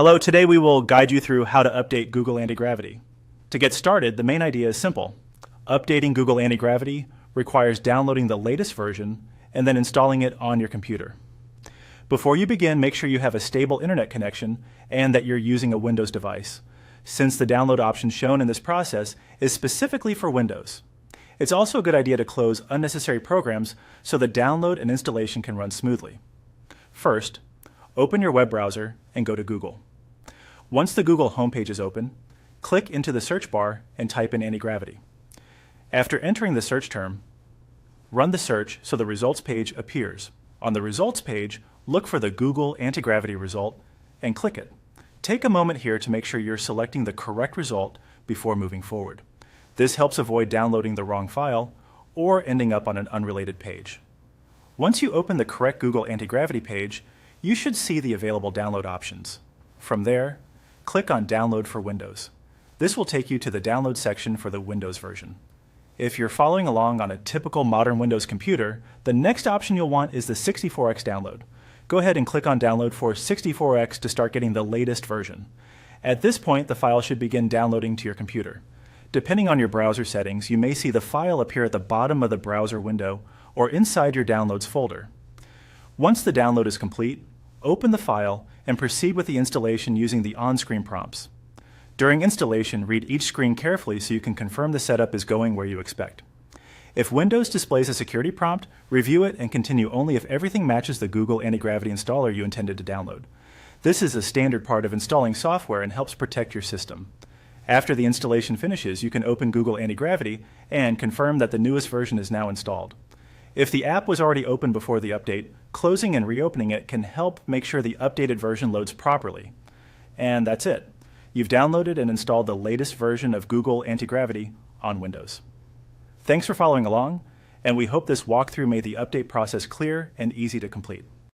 Hello, today we will guide you through how to update Google Antigravity. To get started, the main idea is simple. Updating Google Antigravity requires downloading the latest version and then installing it on your computer. Before you begin, make sure you have a stable internet connection and that you're using a Windows device, since the download option shown in this process is specifically for Windows. It's also a good idea to close unnecessary programs so the download and installation can run smoothly. First, open your web browser and go to Google. Once the Google homepage is open, click into the search bar and type in Antigravity. After entering the search term, run the search so the results page appears. On the results page, look for the Google Antigravity result and click it. Take a moment here to make sure you're selecting the correct result before moving forward. This helps avoid downloading the wrong file or ending up on an unrelated page. Once you open the correct Google Antigravity page, you should see the available download options. From there, click on Download for Windows. This will take you to the download section for the Windows version. If you're following along on a typical modern Windows computer, the next option you'll want is the 64x download. Go ahead and click on Download for 64x to start getting the latest version. At this point, the file should begin downloading to your computer. Depending on your browser settings, you may see the file appear at the bottom of the browser window or inside your Downloads folder. Once the download is complete, open the file and proceed with the installation using the on-screen prompts. During installation, read each screen carefully so you can confirm the setup is going where you expect. If Windows displays a security prompt, review it and continue only if everything matches the Google Antigravity installer you intended to download. This is a standard part of installing software and helps protect your system. After the installation finishes, you can open Google Antigravity and confirm that the newest version is now installed. If the app was already open before the update, closing and reopening it can help make sure the updated version loads properly. And that's it. You've downloaded and installed the latest version of Google Antigravity on Windows. Thanks for following along, and we hope this walkthrough made the update process clear and easy to complete.